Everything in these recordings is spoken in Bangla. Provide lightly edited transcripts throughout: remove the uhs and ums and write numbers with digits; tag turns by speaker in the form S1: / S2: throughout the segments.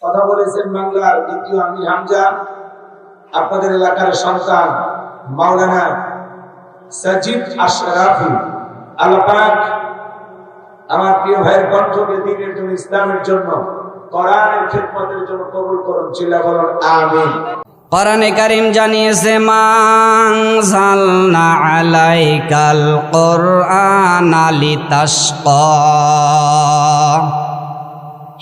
S1: কথা বলেছেন বাংলার দ্বিতীয় আমির হামজা, আপনাদের এলাকার সন্তান মাওলানা সাজিদ আশরাফি। আল্লাহ পাক আমার প্রিয় ভাইয়ের কণ্ঠকে দ্বীনের জন্য, ইসলামের জন্য, কোরআনের খিদমতের জন্য কবুল করুন। চিল্লা বলুন আমিন।
S2: কোরআনে কারীম জানিয়েছে মানজালনা আলাইকাল কোরআনা লিতাশকা।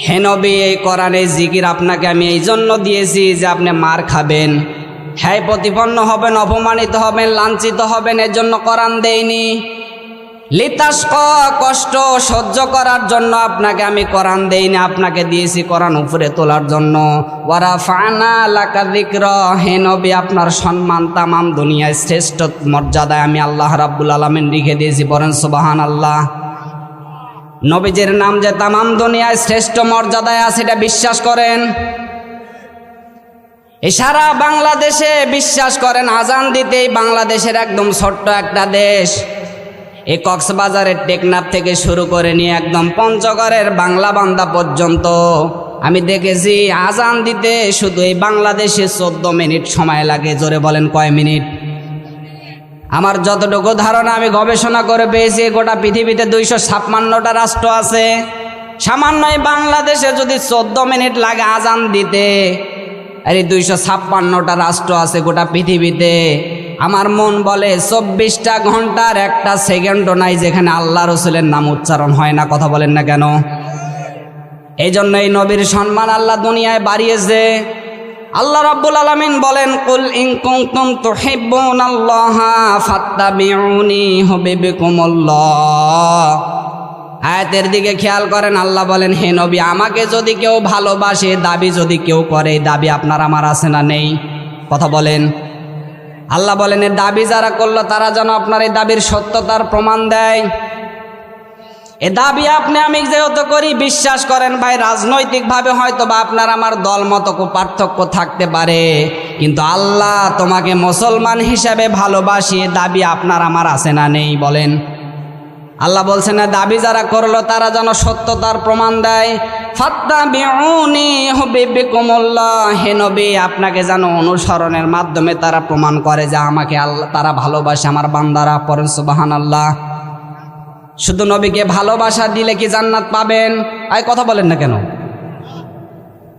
S2: হে নবী, এই কোরআনের জিকির আপনাকে আমি এই জন্য দিয়েছি যে আপনি মার খাবেন, হ্যাঁ প্রতিপন্ন হবেন, অপমানিত হবেন, লাঞ্ছিত হবেন, এর জন্য কোরআন দেইনি। লিতাশকা, কষ্ট সহ্য করার জন্য আপনাকে আমি কোরআন দেইনি, আপনাকে দিয়েছি কোরআন উপরে তোলার জন্য। ওয়ারাফা'না লাকা যিকরা, হে নবী আপনার সম্মান তামাম দুনিয়ায় শ্রেষ্ঠ মর্যাদায় আমি আল্লাহ রাব্বুল আলামিন রেখে দিয়েছি। বলেন সুবহানাল্লাহ। নবীজির নাম যে তামাম দুনিয়ায় শ্রেষ্ঠ মর্যাদায় আছে এটা বিশ্বাস করেন? এই সারা বাংলাদেশে বিশ্বাস করেন? আজান দিতেই বাংলাদেশের একদম ছোট্ট একটা দেশ, এই কক্সবাজারের টেকনাফ থেকে শুরু করে নিয়ে একদম পঞ্চগড়ের বাংলা বান্দা পর্যন্ত আমি দেখেছি আজান দিতে শুধু এই বাংলাদেশে 14 মিনিট সময় লাগে। জোরে বলেন কয় মিনিট? আমার যতটুকু ধারণা আমি গবেষণা করে পেয়েছি, গোটা পৃথিবীতে 256টা রাষ্ট্র আছে, সামান্য এই বাংলাদেশে যদি 14 মিনিট লাগে আজান দিতে, আর এই 256টা রাষ্ট্র আছে গোটা পৃথিবীতে, আমার মন বলে 24টা ঘন্টার একটা সেকেন্ডও নাই যেখানে আল্লাহ রসুলের নাম উচ্চারণ হয় না। কথা বলেন না কেন? এই জন্য এই নবীর সম্মান আল্লাহ দুনিয়ায় বাড়িয়েছে। আল্লাহ রাব্বুল আলামিন বলেন, কুল ইন কুনতুম তুহিব্বুনাল্লাহা ফাত্তাবিউনি ইউহিব্বুকুমুল্লাহ। আয়াতের দিকে খেয়াল করেন, আল্লাহ বলেন, হে নবী আমাকে যদি কেউ ভালোবাসে, দাবি যদি কেউ করে, দাবি আপনার আমার আছে না নেই? কথা বলেন। আল্লাহ বলেন এর দাবি যারা করলো তারা যেন আপনার এই দাবির সত্যতার প্রমাণ দেয়। এ দাবি আপনি আমি যেহেতু করি, বিশ্বাস করেন ভাই, রাজনৈতিকভাবে হয়তো বা আপনার আমার দল মত পার্থক্য থাকতে পারে, কিন্তু আল্লাহ তোমাকে মুসলমান হিসাবে ভালোবাসি, দাবি আপনার আমার আছে না নেই? বলেন। আল্লাহ বলছেন না দাবি যারা করলো তারা যেন সত্যতার প্রমাণ দেয়। ফাত্তাবিউনি ইউহিব্বুকুমুল্লাহ, হে নবী আপনাকে যেন অনুসরণের মাধ্যমে তারা প্রমাণ করে যে আমাকে আল্লাহ তারা ভালোবাসে, আমার বান্দারা। পড়েন সুবহানাল্লাহ। শুধু নবীকে ভালোবাসা দিলে কি জান্নাত পাবেন? এই কথা বলেন না কেন?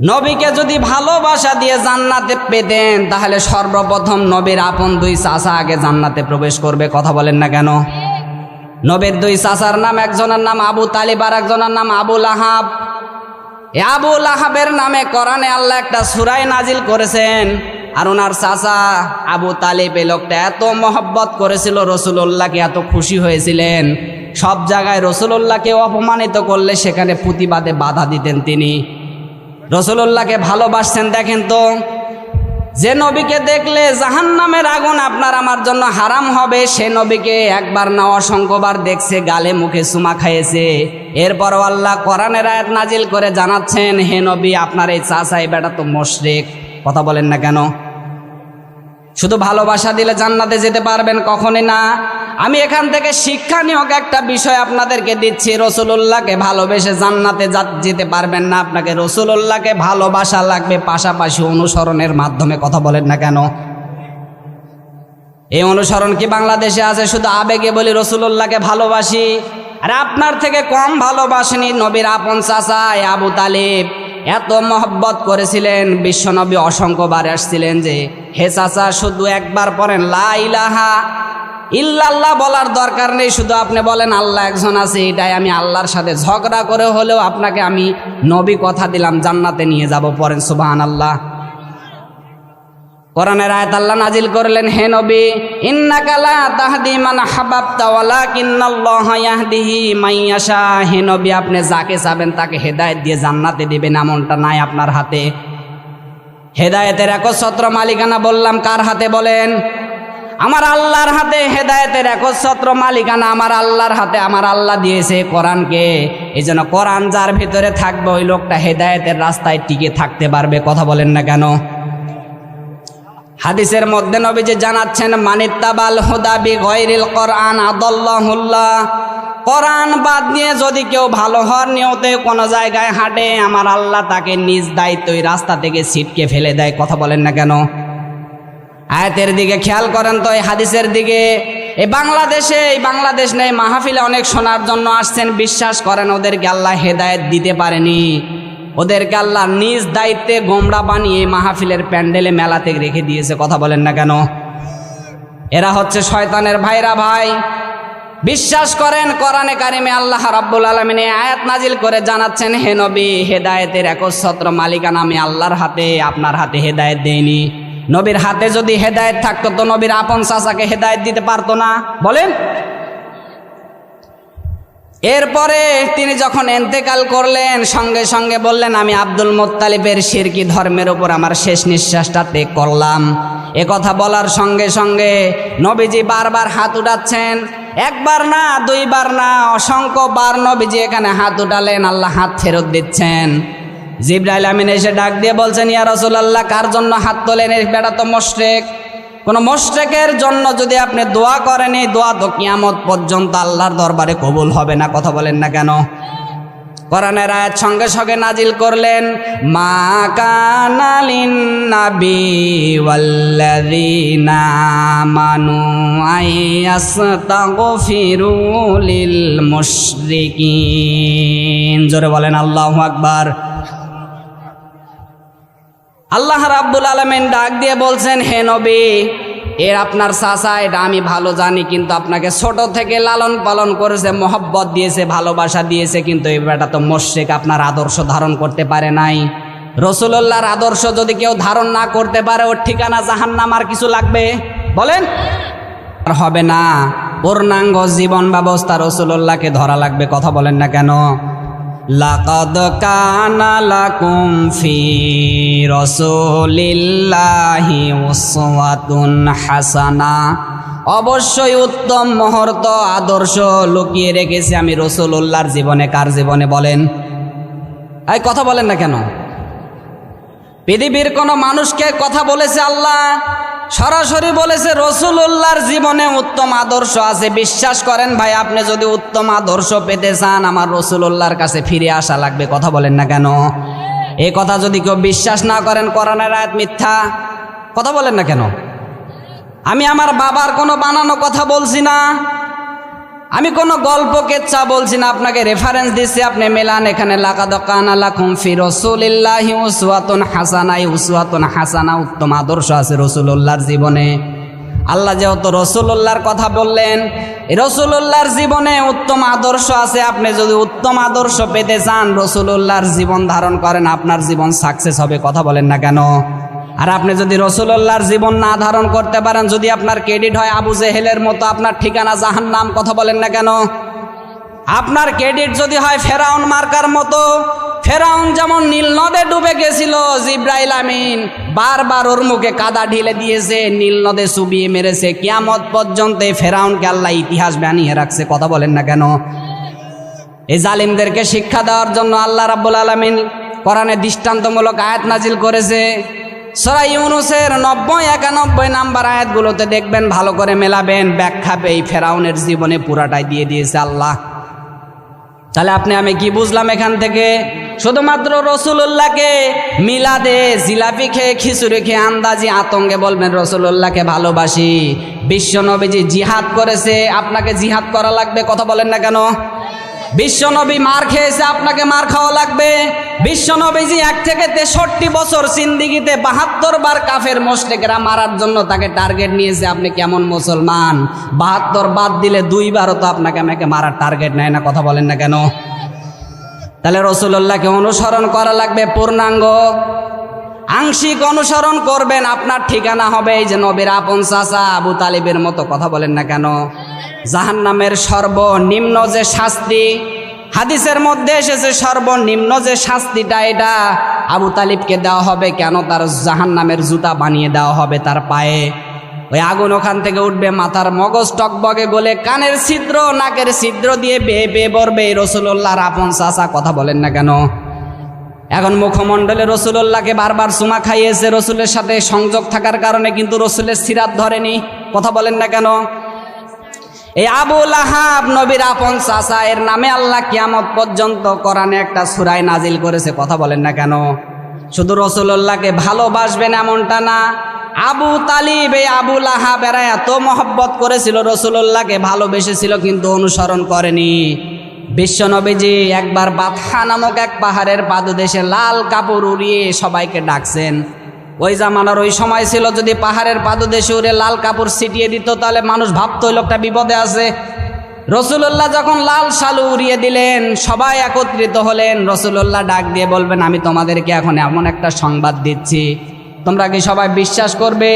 S2: নবীকে যদি ভালোবাসা দিয়ে জান্নাতে পেতেন তাহলে সর্বপ্রথম নবীর আপন 2 চাচা আগে জান্নাতে প্রবেশ করবে। কথা বলেন না কেন? নবীর 2 চাচার নাম, একজনের নাম আবু তালিব আর একজনের নাম আবু লাহাব। এই আবু লাহাবের নামে কোরআনে আল্লাহ একটা সূরা নাজিল করেছেন। আর ওনার চাচা আবু তালিব এই লোকটা এত মহব্বত করেছিল রাসূলুল্লাহকে, এত খুশি হয়েছিলেন, সব জায়গায় রাসূলুল্লাহকে অপমানিত করলে সেখানে প্রতিবাদে বাধা দিতেন তিনি। রাসূলুল্লাহকে ভালোবাসছেন। দেখেন তো, যে নবীকে দেখলে জাহান্নামের আগুন আপনার আমার জন্য হারাম হবে, সে নবীকে একবার না অসংখ্যবার দেখছে, গালে মুখে চুমা খাইয়েছে। এরপরও আল্লাহ কোরআনের আয়াত নাজিল করে জানাচ্ছেন, হে নবী আপনার এই চাচা এই বেটা তো মুশরিক। কথা বলেন না কেন? শুধু ভালোবাসা দিলে জান্নাতে যেতে পারবেন? কখনই না। আমি এখান থেকে শিক্ষণীয় একটা বিষয় আপনাদেরকে দিচ্ছি, রাসূলুল্লাহকে ভালোবেসে জান্নাতে যেতে পারবেন না, আপনাকে রাসূলুল্লাহকে ভালোবাসা লাগবে, পাশাপাশি অনুসরণের মাধ্যমে। কথা বলেন না কেন? এই অনুসরণ কি বাংলাদেশে আছে? শুধু আবেগে বলি রাসূলুল্লাহকে ভালোবাসি। আর আপনার থেকে কম ভালোবাসেনি নবীর আপন চাচা আবু তালিব, এত মহব্বত করেছিলেন। বিশ্বনবী অসংখ্যবার আসছিলেন যে, হে চাচা শুধু একবার পড়েন লা ইলাহা ইল্লাল্লাহ, বলার দরকার নেই, শুধু আপনি বলেন আল্লাহ একজন আছে, এটাই আমি আল্লাহর সাথে ঝগড়া করে হলেও আপনাকে আমি নবী কথা দিলাম জান্নাতে নিয়ে যাব। পড়েন সুবহানাল্লাহ। কোরআনের আয়াত আল্লাহ নাজিল করলেন, হে নবী ইন্নাকা লা তাহদি মান আহবাবতা ওয়ালাকিন্নাল্লাহা ইয়াহদিহি মান ইয়াশা, হে নবী আপনি যাকে চাবেন তাকে হেদায়েত দিয়ে জান্নাতে দিবেন, এমনটা নাই আপনার হাতে। হেদায়েতের একচ্ছত্র মালিকানা বললাম কার হাতে? বলেন। আমার আল্লাহর হাতে হেদায়েতের একচ্ছত্র মালিকানা আমার আল্লাহর হাতে। আমার আল্লাহ দিয়েছে কোরআনকে, এই জন্য কোরআন যার ভিতরে থাকবে ওই লোকটা হেদায়েতের রাস্তায় টিকে থাকতে পারবে। কথা বলেন না কেন? হাদিসের মধ্যে নবীজি জানাচ্ছেন, মানিত্তাবাল হুদা বিগাইরিল কোরআন আদাল্লাহুল্লাহ, কোরআন বাদ দিয়ে যদি কেউ ভালো হওয়ার নিয়তে কোনো জায়গায় হাঁটে, আমার আল্লাহ তাকে নিজ দায়িত্বই রাস্তা থেকে ছিটকে ফেলে দেয়। কথা বলেন না কেন? আয়াতের দিকে খেয়াল করেন তো, এই হাদিসের দিকে। এই বাংলাদেশ নেই, মাহফিলে অনেক শোনার জন্য আসছেন, বিশ্বাস করেন ওদেরকে আল্লাহ হেদায়েত দিতে পারেনি। ওদেরকে আল্লাহ নিজ দায়িত্বে গোমরা বানিয়ে মাহফিলের প্যান্ডেলে মেলাতে রেখে দিয়েছে। কথা বলেন না কেন? এরা হচ্ছে শয়তানের ভাইরা ভাই। বিশ্বাস করেন কোরআনে কারিমে আল্লাহ রাব্বুল আলামিন আয়াত নাজিল করে জানাচ্ছেন, হে নবী, হেদায়েতের একচ্ছত্র মালিকানা আমি আল্লাহর হাতে, আপনার হাতে হেদায়েত দেইনি। নবীর হাতে যদি হেদায়েত থাকতো তো নবীর আপন চাচাকে হেদায়েত দিতে পারতো না? বলেন। এরপরে তিনি যখন ইন্তেকাল করলেন, সঙ্গে সঙ্গে বললেন, আমি আব্দুল মুত্তালিবের শিরকি ধর্মের উপর আমার শেষ নিঃশ্বাসটা ত্যাগ করলাম। এ কথা বলার সঙ্গে সঙ্গে নবীজি বারবার হাত উঠাচ্ছেন, একবার না, দুইবার না, অসংখ্য বার নবীজি এখানে হাত উঠালেন, আল্লাহ হাত ফেরত দিচ্ছেন। জিবরাইল আমিন এসে ডাক দিয়ে বলছেন, ইয়া রাসূলুল্লাহ, কার জন্য হাত তোলেন? এই বেটা তো মুশরিক। কোন মুশরিকের জন্য যদি আপনি দোয়া করেন, এই দোয়া তো কিয়ামত পর্যন্ত আল্লাহর দরবারে কবুল হবে না। কথা বলেন না কেন? কোরআনের আয়াত সঙ্গে সঙ্গে নাজিল করলেন, মা কানা লিন নাবি ওয়াল্লাযিনা আমানু আইয়াস্তাগফিরু লিল মুশরিকিন। জোরে বলেন আল্লাহু আকবার। আল্লাহ রাব্বুল আলামিন ডাক দিয়ে বলছেন, হে নবী, এর আপনার চাচা, এটা আমি ভালো জানি, কিন্তু আপনাকে ছোট থেকে লালন পালন করেছে, মহব্বত দিয়েছে, ভালোবাসা দিয়েছে, কিন্তু এই বেটা তো মুশরিক, আপনার আদর্শ ধারণ করতে পারে নাই। রাসূলুল্লাহর আদর্শ যদি কেউ ধারণ না করতে পারে, ওর ঠিকানা জাহান্নাম। আর কিছু লাগবে? বলেন। আর হবে না, পূর্ণাঙ্গ জীবন ব্যবস্থা রাসূলুল্লাহকে ধরা লাগবে। কথা বলেন না কেন? লাকাদ কানা লাকুম ফি রাসূলিল্লাহি উসওয়াতুন হাসানা। অবশ্যই উত্তম মুহূর্ত, আদর্শ লুকিয়ে রেখেছি আমি রাসূলুল্লাহর জীবনে। কার জীবনে? বলেন। এই কথা বলেন না কেন? পৃথিবীর কোন মানুষকে কথা বলেছে আল্লাহ? সরাসরি বলেছে রাসূলুল্লাহর জীবনে উত্তম আদর্শ আছে। বিশ্বাস করেন ভাই, আপনি যদি উত্তম আদর্শ পেতে চান, আমার রাসূলুল্লাহর কাছে ফিরে আসা লাগবে। কথা বলেন না কেন? এই কথা যদি কেউ বিশ্বাস না করেন, কোরআনের আয়াত মিথ্যা। কথা বলেন না কেন? আমি আমার বাবার কোনো বানানো কথা বলছি না, আমি কোনো গল্প কেচ্ছা বলছি না, আপনাকে রেফারেন্স দিচ্ছি, আপনি মেলান। এখানে লাকাদ কানা লাকুম ফি রাসূলিল্লাহি উসওয়াতুন হাসানা। উসওয়াতুন হাসানা, উত্তম আদর্শ আছে রাসূলুল্লাহর জীবনে। আল্লাহ যেহেতু রাসূলুল্লাহর কথা বললেন, রাসূলুল্লাহর জীবনে উত্তম আদর্শ আছে। আপনি যদি উত্তম আদর্শ পেতে চান, রাসূলুল্লাহর জীবন ধারণ করেন, আপনার জীবন সাকসেস হবে। কথা বলেন না কেন? আর আপনি যদি রাসূলুল্লাহর জীবন না ধারণ করতে পারেন, যদি আপনার ক্রেডিট হয় আবু জেহেলের মতো, আপনার ঠিকানা জাহান্নাম। কথা বলেন না কেন? আপনার ক্রেডিট যদি হয় ফেরাউন মার্কার মতো, ফেরাউন যেমন নীল নদে ডুবে গেছিল, জিবরাইল আমিন বারবার ওর মুখে কাদা ঢেলে দিয়েছে, নীল নদে চুবিয়ে মেরেছে, কিয়ামত পর্যন্ত এই ফেরাউনকে আল্লাহ ইতিহাস বানিয়ে রাখছে। কথা বলেন না কেন? এই জালিমদেরকে শিক্ষা দেওয়ার জন্য আল্লাহ রাব্বুল আলামিন কোরআনে দৃষ্টান্তমূলক আয়াত নাজিল করেছে। সূরা ইউনূসের 90-91 নাম্বার আয়াতগুলোতে দেখবেন, ভালো করে মেলাবেন, ব্যাখ্যা এই ফেরাউনের জীবনে পুরাটাই দিয়ে দিয়েছে আল্লাহ। তাহলে আপনি আমি কি বুঝলাম এখান থেকে? শুধুমাত্র রাসূলুল্লাহকে মিলাদে জিলাপি খেয়ে, খিচুড়ি খেয়ে, আন্দাজি আতঙ্কে বলবেন রাসূলুল্লাহকে ভালোবাসি। বিশ্ব নবীজি জিহাদ করেছে, আপনাকে জিহাদ করা লাগবে। কথা বলেন না কেন? বিশ্বনবী মার খেয়েছে, আপনাকে মার খাওয়া লাগবে। বিশ্বনবীজি 1 থেকে 63 বছর জিন্দেগিতে 72 বার কাফের মুশরিকরা মারার জন্য তাকে টার্গেট নিয়েছে। আপনি কেমন মুসলমান? 72 বাদ দিলে 2 বারও তো আপনাকে আমাকে মারার টার্গেট নেয় না। কথা বলেন না কেন? তাহলে রাসূলুল্লাহকে অনুসরণ করা লাগবে পূর্ণাঙ্গ। আংশিক অনুসরণ করবেন, আপনার ঠিকানা হবে এই যে নবীর আপন চাচা আবু তালিবের মতো। কথা বলেন না কেন? জাহান্নামের সর্বনিম্ন যে শাস্তি, হাদিসের মধ্যে এসেছে সর্বনিম্ন যে শাস্তিটা, এটা আবু তালিবকে দেওয়া হবে। কেন? তার জাহান্নামের জুতা বানিয়ে দেওয়া হবে তার পায়ে। ওই আগুন ওখান থেকে উঠবে, মাথার মগজ টকবগে গলে কানের ছিদ্র, নাকের ছিদ্র দিয়ে বেয়ে বেয়ে পড়বে রাসূলুল্লাহর আপন চাচা। কথা বলেন না কেন? এখন মুখমণ্ডলে রাসূলুল্লাহকে বারবার চুমা খাইয়েছে রাসূলের সাথে সংযোগ থাকার কারণে, কিন্তু রাসূলের সিরাত ধরেনি। কথা বলেন না কেন? এই আবু লাহাব নবীর আপন চাচা, এর নামে আল্লাহ কিয়ামত পর্যন্ত কোরআনে একটা সূরা নাজিল করেছে। কথা বলেন না কেন? শুধু রাসূলুল্লাহকে ভালোবাসবেন এমনটা না, আবু তালিব এই আবু লাহাব এরা এত মহব্বত করেছিল, রাসূলুল্লাহকে ভালোবেসেছিল, কিন্তু অনুসরণ করেনি। বিশ্বনবীজি একবার বাতহা নামক এক পাহাড়ের পাদদেশে লাল কাপড় উড়িয়ে সবাইকে ডাকছেন। ওই জামানার ওই সময় ছিল, যদি পাহাড়ের পাদদেশে উড়ে লাল কাপড় ছিটিয়ে দিত তাহলে মানুষ ভাবতো ওই লোকটা বিপদে আছে। রাসূলুল্লাহ যখন লাল শালু উড়িয়ে দিলেন, সবাই একত্রিত হলেন। রাসূলুল্লাহ ডাক দিয়ে বলবেন, আমি তোমাদেরকে এখন এমন একটা সংবাদ দিচ্ছি, তোমরা কি সবাই বিশ্বাস করবে?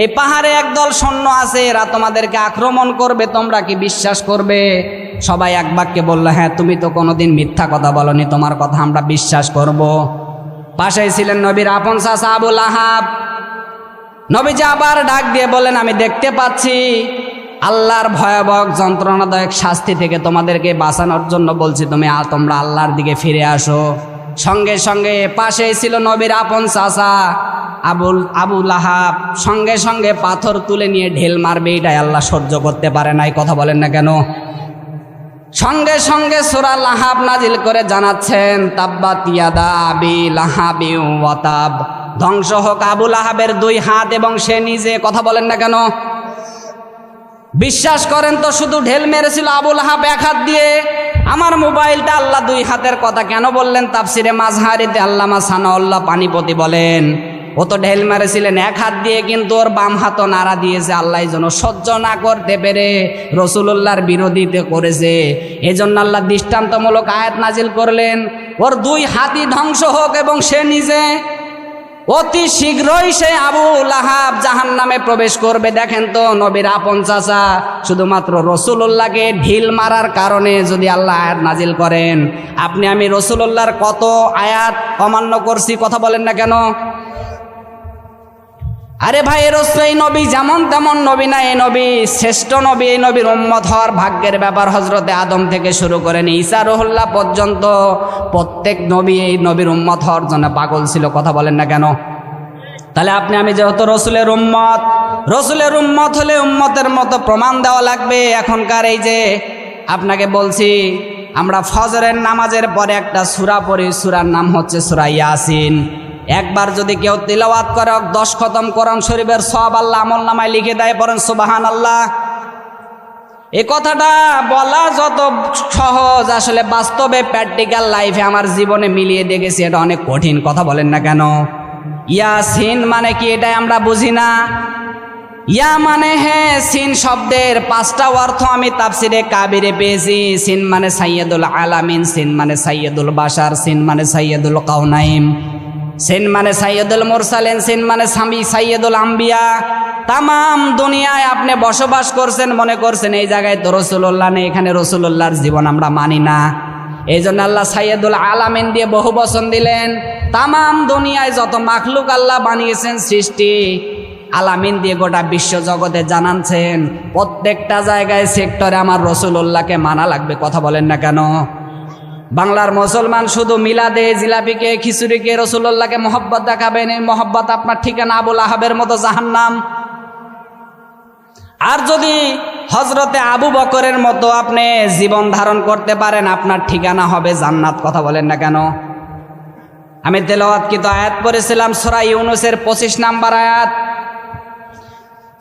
S2: এই পাহাড়ে একদল সৈন্য আছে, এরা তোমাদেরকে আক্রমণ করবে, তোমরা কি বিশ্বাস করবে? সবাই এক বাক্যে বলল, হ্যাঁ, তুমি তো কোনোদিন মিথ্যা কথা বলনি, তোমার কথা আমরা বিশ্বাস করব। পাশেই ছিলেন নবীর আপন চাচা আবু লাহাব। নবীজি আবার ডাক দিয়ে বলেন, আমি দেখতে পাচ্ছি আল্লাহর ভয়াবহ যন্ত্রণাদায়ক শাস্তি থেকে তোমাদেরকে বাঁচানোর জন্য বলছি, তোমরা আল্লাহর দিকে ফিরে আসো। সঙ্গে সঙ্গে পাশেই ছিল নবীর আপন চাচা আবু লাহাব, সঙ্গে সঙ্গে পাথর তুলে নিয়ে ঢেল মারবে, এটাই আল্লাহ সহ্য করতে পারে নাই। কথা বলেন না কেন? সঙ্গে সঙ্গে সূরা লাহাব নাজিল করে জানাচ্ছেন, তাব্বাত ইয়াদা আবি লাহাবি ওয়া তাব, ধ্বংস হোক আবু লাহাবের দুই হাত এবং সে নিজে। কথা বলেন না কেন? বিশ্বাস করেন তো, শুধু ঢেল মেরেছিল আবু লাহাব এক হাত দিয়ে। আমার মোবাইলটা আল্লাহ দুই হাতের কথা কেন বললেন? তাফসিরে মাযহারিতে আল্লামা সানাউল্লাহ পানিপতি বলেন, ও তো ঢেল মেরেছিলেন এক হাত দিয়ে, কিন্তু ওর বাম হাতও নাড়া দিয়েছে, আল্লাহ যেন সহ্য না করতে পেরে রাসূলুল্লাহর বিরোধিতা করেছে, এজন্য আল্লাহ দৃষ্টান্তমূলক আয়াত নাজিল করলেন, ওর দুই হাতই ধ্বংস হোক এবং সে নিজে। অতি শীঘ্রই সে আবু লাহাব জাহান্নামে প্রবেশ করবে। দেখেন তো, নবীর আপন চাচা শুধুমাত্র রাসূলুল্লাহকে ঢিল মারার কারণে যদি আল্লাহ আয়াত নাজিল করেন, আমি রাসূলুল্লাহর কত আয়াত অমান্য করছি। কথা বলেন না কেন? আরে ভাই, এই নবী যেমন তেমন নবী না, এই নবী শ্রেষ্ঠ নবী। এই নবীর উম্মত হওয়ার ভাগ্যের ব্যাপার। হযরতে আদম থেকে শুরু করেন ঈসা রুহুল্লাহ পর্যন্ত প্রত্যেক নবী এই নবীর উম্মত হওয়ার জন্য পাগল ছিল। কথা বলেন না কেন? তাহলে আমি যেহেতু রাসূলের উম্মত হলে উম্মতের মতো প্রমাণ দেওয়া লাগবে। এখনকার এই যে আপনাকে বলছি, আমরা ফজরের নামাজের পরে একটা সূরা পড়ি, সূরার নাম হচ্ছে সূরা ইয়াসিন। একবার যদি কেউ তিলাওয়াত করে 10 খতম কোরআন শরীফের সওয়াব আল্লাহ আমলনামায় লিখে দেয়। পড়েন সুবহানাল্লাহ। এই কথাটা বলা যত সহজ, আসলে বাস্তবে প্র্যাকটিক্যাল লাইফে আমার জীবনে মিলিয়ে দেখেছি এটা অনেক কঠিন। কথা বলেন না কেন? ইয়াসিন মানে কি এটাই আমরা বুঝি না। ইয়া মানে হ্যাঁ, সিন শব্দের 5টা অর্থ আমি তাফসিরে কাবিরে পেয়েছি। সিন মানে সাইয়্যিদুল আলামিন, সিন মানে সাইয়্যিদুল বাশার, সিন মানে সাইয়্যিদুল কাউনাইন, সিন মানে সাইয়্যিদুল মুরসালিন, সিন মানে সাইয়্যিদুল আম্বিয়া। তামাম দুনিয়ায় আপনি বসবাস করছেন, মনে করছেন এই জায়গায় তো রাসূলুল্লাহ নেই, এখানে রাসূলুল্লাহর জীবন আমরা মানি না। এই জন্য আল্লাহ সাইয়্যিদুল আলামিন দিয়ে বহু বচন দিলেন। তামাম দুনিয়ায় যত মাখলুক আল্লাহ বানিয়েছেন সৃষ্টি, আলামিন দিয়ে গোটা বিশ্ব জগতে জানাচ্ছেন, প্রত্যেকটা জায়গায় সেক্টরে আমার রাসূলুল্লাহকে মানা লাগবে। কথা বলেন না কেন? বাংলার মুসলমান শুধু মিলাদে, জিলাপিকে, খিচুড়িকে, রাসূলুল্লাহকে মহব্বত দেখাবেন। এই মহব্বত আপনার ঠিকানা আবু লাহাবের মতো জাহান্নাম। আর যদি হযরতে আবু বকরের মতো আপনি জীবন ধারণ করতে পারেন, আপনার ঠিকানা হবে জান্নাত। কথা বলেন না কেন? আমি তেলাওয়াতকৃত আয়াত পড়েছিলাম সূরা ইউনূসের 25 নাম্বার আয়াত।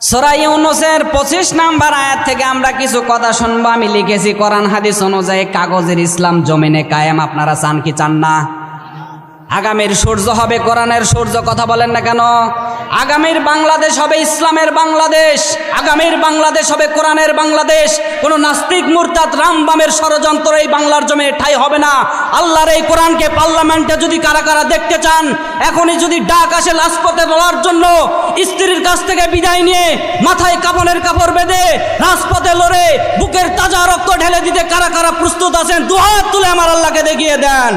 S2: সূরা ইউনূসের 25 নাম্বার আয়াত থেকে আমরা কিছু কথা শুনবো। আমি লিখেছি, কোরআন হাদিস অনুযায়ী কাগজের ইসলাম জমিনে কায়েম। আপনারা চান কি চান না? আগামীর সূর্য হবে কোরআনের সূর্য। কথা বলেন না কেন? আগামীর বাংলাদেশ হবে ইসলামের বাংলাদেশ, আগামীর বাংলাদেশ হবে কোরআনের বাংলাদেশ। কোনো নাস্তিক মুরতাদ রামবামের ষড়যন্ত্র এই বাংলার জমিনে ঠাঁই হবে না। আল্লাহর এই কোরআনকে পার্লামেন্টে যদি কারা কারা দেখতে চান, এখনই যদি ডাক আসে রাজপথে লড়ার জন্য, স্ত্রীর কাছ থেকে বিদায় নিয়ে মাথায় কাফনের কাপড় বেঁধে রাজপথে লড়ে বুকের তাজা রক্ত ঢেলে দিতে কারা কারা প্রস্তুত আছেন, দুহাত তুলে আমার আল্লাহকে দেখিয়ে দেন।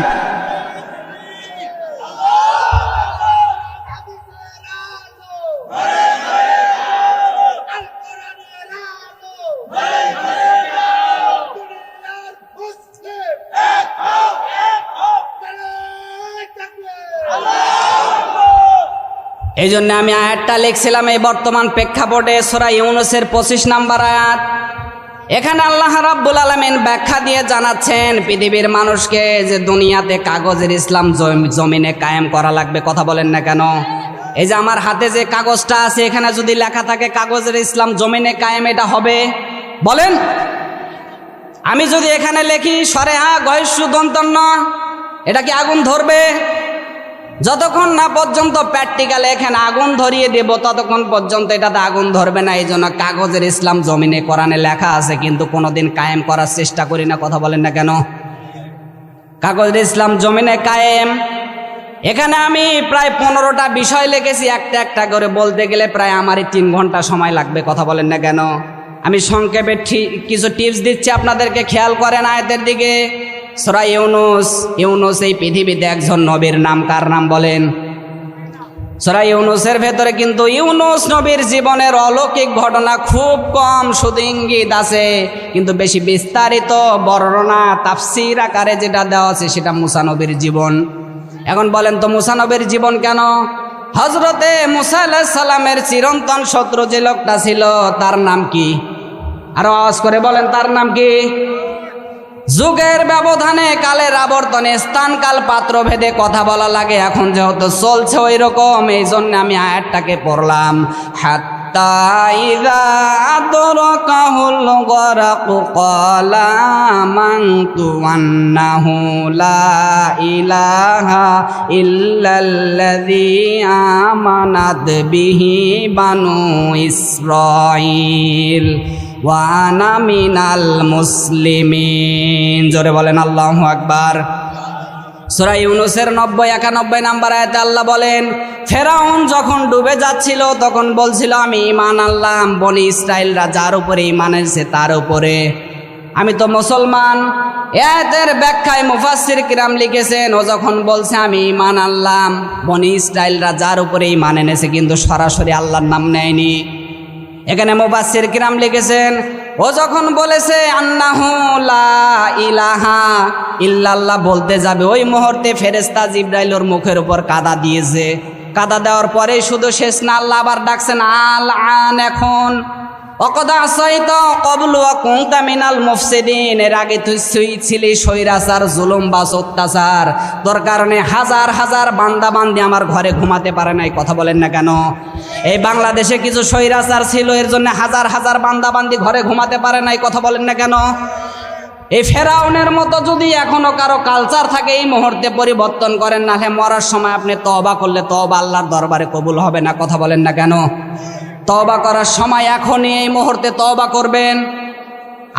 S2: এই জন্য আমি আয়াতটা লিখছিলাম এই বর্তমান প্রেক্ষাপটে সূরা ইউনূসের 25 নাম্বার আয়াত। এখানে আল্লাহ রাব্বুল আলামিন ব্যাখ্যা দিয়ে জানাচ্ছেন পৃথিবীর মানুষকে যে দুনিয়াতে কাগজের ইসলাম জমিনে কায়েম করা লাগবে। কথা বলেন না কেন? এই যে আমার হাতে যে কাগজটা আছে এখানে যদি লেখা থাকে কাগজের ইসলাম জমিনে কায়েম, এটা হবে? বলেন। আমি যদি এখানে লিখি সরে গয়স্য দন্তন্য, এটা কি আগুন ধরবে? যতক্ষণ না পর্যন্ত প্র্যাকটিক্যালে এখানে আগুন ধরিয়ে দেব ততক্ষণ পর্যন্ত এটাতে আগুন ধরবে না। এই জন্য কাগজের ইসলাম জমিনে কোরআনে লেখা আছে কিন্তু কোনোদিন কায়েম করার চেষ্টা করি না। কথা বলেন না কেন? কাগজের ইসলাম জমিনে কায়েম, এখানে আমি প্রায় 15টা বিষয় লিখেছি, একটা একটা করে বলতে গেলে প্রায় আমারই 3 ঘন্টা সময় লাগবে। কথা বলেন না কেন? আমি সংক্ষেপে কিছু টিপস দিচ্ছি আপনাদেরকে, খেয়াল করেন আয়াতের দিকে। সূরা ইউনূস। ইউনূস এই পৃথিবীতে একজন নবীর নাম, কার নাম বলেন? সূরা ইউনূসের ভেতরে কিন্তু ইউনূস নবীর জীবনের অলৌকিক ঘটনা খুব কম, শুধু ইঙ্গিত আছে, কিন্তু বেশি বিস্তারিত বর্ণনা তাফসীর আকারে যেটা দেওয়া আছে সেটা মুসা নবীর জীবন। এখন বলেন তো মুসা নবীর জীবন কেন? হযরতে মুসা আলাইহিস সালামের চিরন্তন শত্রু যে লোকটা ছিল তার নাম কি? আরো আওয়াজ করে বলেন, তার নাম কি? যুগের ব্যবধানে, কালের আবর্তনে, স্থান কাল পাত্র ভেদে কথা বলা লাগে। এখন যেহেতু চলছে ওই রকম, এই জন্য আমি আয়াতটাকে পড়লাম। হাত্তা ইযা আদরাকাহুল গরাকু ক্বালা আমানতু আন্নাহু লা ইলাহা ইল্লাল্লাযী আমানাত বিহি বানু ইসরাঈল ওয়া আনা মিনাল মুসলিমিন। জোরে বলেন আল্লাহু আকবার। সূরা ইউনূসের 90-91 নাম্বার আয়াতে আল্লাহ বলেন, ফেরাউন যখন ডুবে যাচ্ছিল তখন বলছিল আমি ঈমান আনলাম, বনি ইসরাইলরা যার উপরে ঈমান এনেছে তার উপরে আমি তো মুসলমান। আয়াতের ব্যাখ্যায় মুফাসসির কিরাম লিখেছেন, ও যখন বলছে আমি ঈমান আনলাম, বনি ইসরাইলরা যার উপরে ঈমান এনেছে, কিন্তু সরাসরি আল্লাহর নাম নেয়নি। এখানে মুফাসসির কিরাম লিখেছেন, ও যখন বলেছে আন্নাহু লা ইলাহা ইল্লাল্লাহ বলতে যাবে, ওই মুহূর্তে ফেরেশতা জিবরাইল ওর মুখের উপর কাদা দিয়েছে। কাদা দেওয়ার পরে শুধু শেষ না, আল্লাহ আবার ডাকছেন আল আন, এখন ওয়াকাদ আসাইতা ক্বাবলু ওয়া কুনতা মিনাল মুফসিদিন, এর আগে তুই ছিলি স্বৈরাচার, জুলুমবাজ, অত্যাচার, তোর কারণে হাজার হাজার বান্দা বান্দি আমার ঘরে ঘুমাতে পারে নাই। কথা বলেন না কেন? এই বাংলাদেশে কিছু স্বৈরাচার ছিল, এর জন্য হাজার হাজার বান্দা বান্দি ঘরে ঘুমাতে পারে নাই। কথা বলেন না কেন? এই ফেরাউনের মতো যদি এখনো কারো কালচার থাকে এই মুহূর্তে পরিবর্তন করেন, না হলে মরার সময় আপনি তওবা করলে তওবা আল্লাহর দরবারে কবুল হবে না। কথা বলেন না কেন? তওবা করার সময় এখনই, এই মুহূর্তে তওবা করবেন।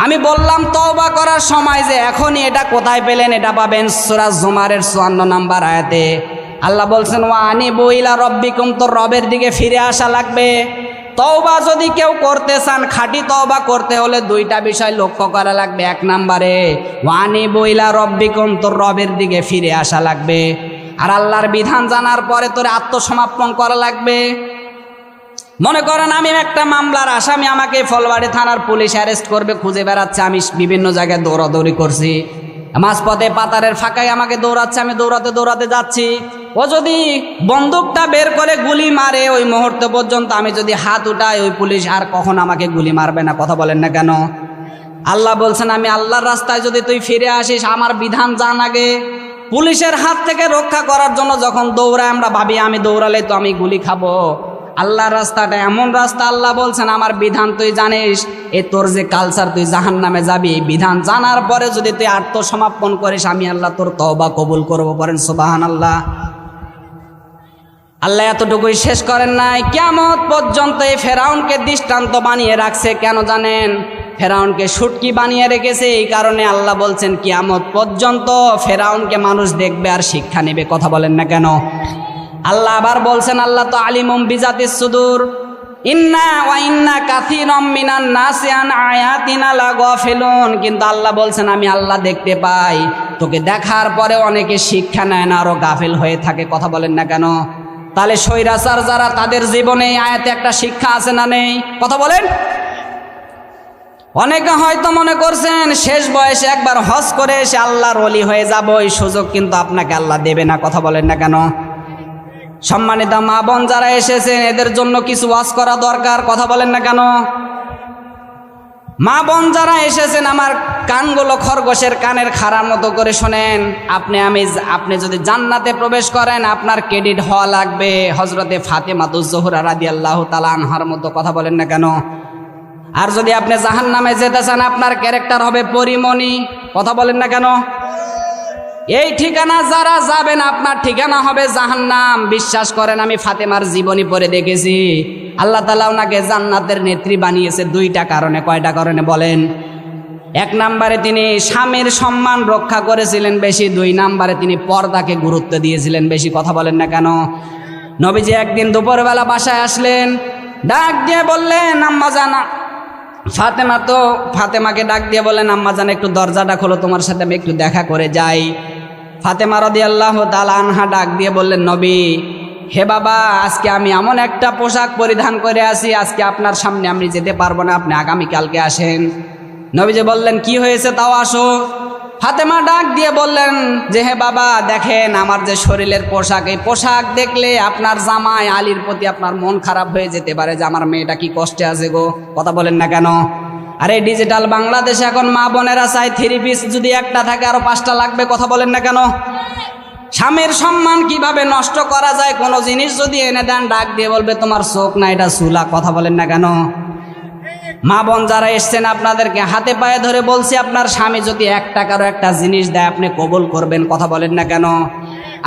S2: আমি বললাম তওবা করার সময় যে এখনই, এটা কোথায় পেলেন? এটা পাবেন সূরা জুমারের 54 নাম্বার আয়াতে। আল্লাহ বলছেন ওয়া আনিবু ইলা রাব্বিকুম, তোর রবের দিকে ফিরে আসা লাগবে। তওবা যদি কেউ করতে চান, খাঁটি তওবা করতে হলে 2টা বিষয় লক্ষ্য করা লাগবে। 1 নম্বরে ওয়া আনিবু ইলা রাব্বিকুম, তোর রবের দিকে ফিরে আসা লাগবে। আর আল্লাহর বিধান জানার পরে তোর আত্মসমর্পণ করা লাগবে। মনে করেন আমি একটা মামলার আসামি, আমাকে ফলবাড়ি থানার পুলিশ অ্যারেস্ট করবে, খুঁজে বেড়াচ্ছে, আমি বিভিন্ন জায়গায় দৌড়াদৌড়ি করছি, মাঝপথে পাতারের ফাঁকায় আমাকে দৌড়াচ্ছে, আমি দৌড়াতে দৌড়াতে যাচ্ছি, ও যদি বন্দুকটা বের করে গুলি মারে, ওই মুহূর্ত পর্যন্ত আমি যদি হাত উঠাই, ওই পুলিশ আর কখন আমাকে গুলি মারবে না। কথা বলেন না কেন? আল্লাহ বলছেন আমি আল্লাহর রাস্তায় যদি তুই ফিরে আসিস, আমার বিধান জান আগে। পুলিশের হাত থেকে রক্ষা করার জন্য যখন দৌড়ায় আমরা ভাবি আমি দৌড়ালে তো আমি গুলি খাবো। আল্লাহর রাস্তাটা এমন রাস্তা, আল্লাহ বলছেন আমার বিধান তুই জানিস, এ তোর যে কালচার, তুই জাহান্নামে যাবি। বিধান জানার পরে যদি তুই আত্মসমর্পণ করিস, আমি আল্লাহ তোর তওবা কবুল করবো। পড়েন সুবহানাল্লাহ। আল্লাহ এতটুকুই শেষ করেন নাই, কিয়ামত পর্যন্ত এই ফেরাউনকে দৃষ্টান্ত বানিয়ে রাখছে। কেন জানেন? ফেরাউনকে শুটকি বানিয়ে রেখেছে এই কারণে। আল্লাহ বলছেন কিয়ামত পর্যন্ত ফেরাউনকে মানুষ দেখবে আর শিক্ষা নেবে। কথা বলেন না কেন? আল্লাহ আবার বলছেন, আল্লাহ তো আলিমুম বিজাতিস সুদূর, ইন্না ওয়া ইন্না কাসীরাম মিনান নাসি আন আয়াতিনা লাগাফিলুন। কিন্তু আল্লাহ বলছেন আমি আল্লাহ দেখতে পাই, তোকে দেখার পরে অনেকে শিক্ষা নেয় না, আরো গাফিল হয়ে থাকে। কথা বলেন না কেন? তাহলে স্বৈরাচার যারা, তাদের জীবনে এই আয়াতে একটা শিক্ষা আছে না নেই? কথা বলেন। অনেকে হয়তো মনে করছেন শেষ বয়সে একবার হজ করে এসে আল্লাহর ওলি হয়ে যাব, এই সুযোগ কিন্তু আপনাকে আল্লাহ দেবে না। কথা বলেন না কেন? সম্মানিত মা বোন যারা এসেছেন, এদের জন্য কিছু ওয়াজ করা দরকার। কথা বলেন না কেন? মা বোন যারা এসেছেন আমার কানগুলো খরগোশের কানের খাড়ার মতো করে শোনেন। আপনি যদি জান্নাতে প্রবেশ করেন আপনার ক্রেডিট হওয়া লাগবে হযরতে ফাতেমাতুজ জোহরা রাদিয়াল্লাহু তাআলা আনহার মতো, কথা বলেন না কেন? আর যদি আপনি জাহান্নামে যেতে চান আপনার ক্যারেক্টার হবে পরিমণি, কথা বলেন না কেন? এই ঠিকানা যারা যাবেন আপনার ঠিকানা হবে জাহান্নাম। বিশ্বাস করেন, আমি ফাতেমার জীবনী পড়ে দেখেছি আল্লাহ তাআলা ওনাকে জান্নাতের নেত্রী বানিয়েছে দুইটা কারণে। কয়টা কারণে বলেন? এক নম্বরে তিনি স্বামীর সম্মান রক্ষা করেছিলেন বেশি, দুই নম্বরে তিনি পর্দাকে গুরুত্ব দিয়েছিলেন বেশি, কথা বলেন না কেন? নবীজি একদিন দুপুরবেলা বাসায় আসলেন, ডাক দিয়ে বললেন আম্মা জানা ফাতেমাকে ডাক দিয়ে বললেন আম্মা জান একটু দরজাটা খোলো, তোমার সাথে আমি একটু দেখা করে যাই। ফাতেমা রাদিয়াল্লাহু তাআলা আনহা ডাক দিয়ে বললেন নবী, হে বাবা, আজকে আমি এমন একটা পোশাক পরিধান করে আছি, আজকে আপনার সামনে আমি যেতে পারবো না, আপনি আগামীকালকে আসেন। নবীজি বললেন কি হয়েছে তাও আসো। ফাতেমা ডাক দিয়ে বললেন যে হে বাবা দেখেন আমার যে শরীরের পোশাক, এই পোশাক দেখলে আপনার জামাই আলীর প্রতি আপনার মন খারাপ হয়ে যেতে পারে যে আমার মেয়েটা কি কষ্টে আছে গো, কথা বলেন না কেন? আরে ডিজিটাল বাংলাদেশে এখন মা বোনেরা চাই 3 পিস যদি একটা থাকে আরো 5টা লাগবে, কথা বলেন না কেন? স্বামীর সম্মান কিভাবে নষ্ট করা যায়, কোনো জিনিস যদি এনে দেন ডাক দিয়ে বলবে তোমার চোখ না এটা চুলা, কথা বলেন না কেন? মা বোন যারা এসছেন আপনাদেরকে হাতে পায়ে ধরে বলছি আপনার স্বামী যদি 1 টাকারও একটা জিনিস দেয় আপনি কবুল করবেন, কথা বলেন না কেন?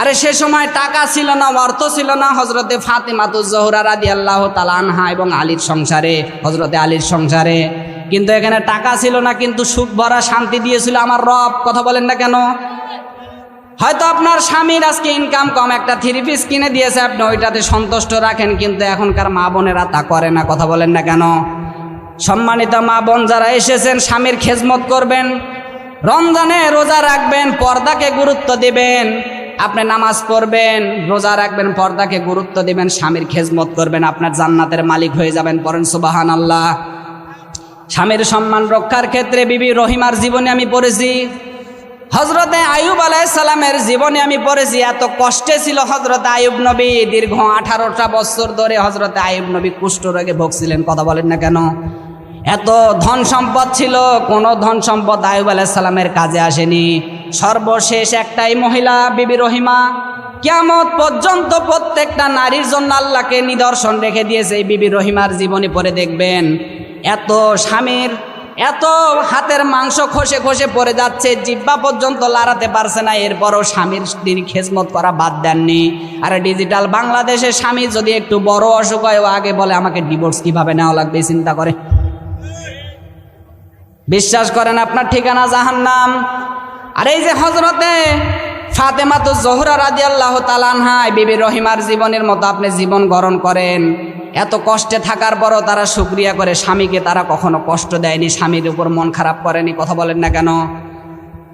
S2: আরে সে সময় টাকা ছিল না, অর্থ ছিল না হযরতে ফাতেমাতুজ জোহরা রাদিয়াল্লাহু তাআলা আনহা এবং আলীর সংসারে, হযরতে আলীর সংসারে, কিন্তু এখানে টাকা ছিল না কিন্তু সুখ ভরা শান্তি দিয়েছিল আমার রব, কথা বলেন না কেন? হয়তো আপনার স্বামীর আজকে ইনকাম কম, একটা 3 পিস কিনে দিয়েছে আপনি ওইটাতে সন্তুষ্ট রাখেন, কিন্তু এখনকার মা বোনেরা তা করে না, কথা বলেন না কেন? সম্মানিত মা বোন যারা এসেছেন স্বামীর খেজমত করবেন, রমজানে রোজা রাখবেন, পর্দাকে গুরুত্ব দিবেন, আপনি নামাজ পড়বেন, রোজা রাখবেন, পর্দাকে গুরুত্ব দিবেন, স্বামীর খেজমত করবেন, আপনার জান্নাতের মালিক হয়ে যাবেন। পড়েন সুবহানাল্লাহ। স্বামীর সম্মান রক্ষার ক্ষেত্রে বিবি রহিমার জীবনে আমি পড়েছি, হযরতে আইয়ুব আলাইহিস সালামের জীবনে আমি পড়েছি। এত কষ্টে ছিল হযরতে আইয়ুব নবী, দীর্ঘ 18টা বছর ধরে হযরতে আইয়ুব নবী কুষ্ঠরোগে ভুগছিলেন, কথা বলেন না কেন? এত ধন সম্পদ ছিল, কোনো ধন সম্পদ আইয়ুব আলাইহিস সালামের কাজে আসেনি। সর্বশেষ একটাই মহিলা বিবি রহিমা, কিয়ামত পর্যন্ত প্রত্যেকটা নারীর জন্য আল্লাহকে নিদর্শন রেখে দিয়েছে। এই বিবি রহিমার জীবনী পড়ে দেখবেন এত স্বামীর এত হাতের মাংস খসে খসে পড়ে যাচ্ছে, জিহ্বা পর্যন্ত লড়াতে পারছে না, এরপরও স্বামীর তিনি খেজমত করা বাদ দেননি। আর ডিজিটাল বাংলাদেশে স্বামী যদি একটু বড় অসুখ হয় ও আগে বলে আমাকে ডিভোর্স কিভাবে নেওয়া লাগবে চিন্তা করে। বিশ্বাস করেন আপনার ঠিকানা জাহান্নাম। আর এই যে হযরতে ফাতেমাতুজ জোহরা রাদিয়াল্লাহু তাআলা আনহা বিবি রহিমার জীবনের মতো আপনি জীবন গড়ন করেন, এত কষ্টে থাকার পরও তারা শুকরিয়া করে, স্বামীকে তারা কখনো কষ্ট দেয়নি, স্বামীর উপর মন খারাপ করেনি, কথা বলেন না কেন?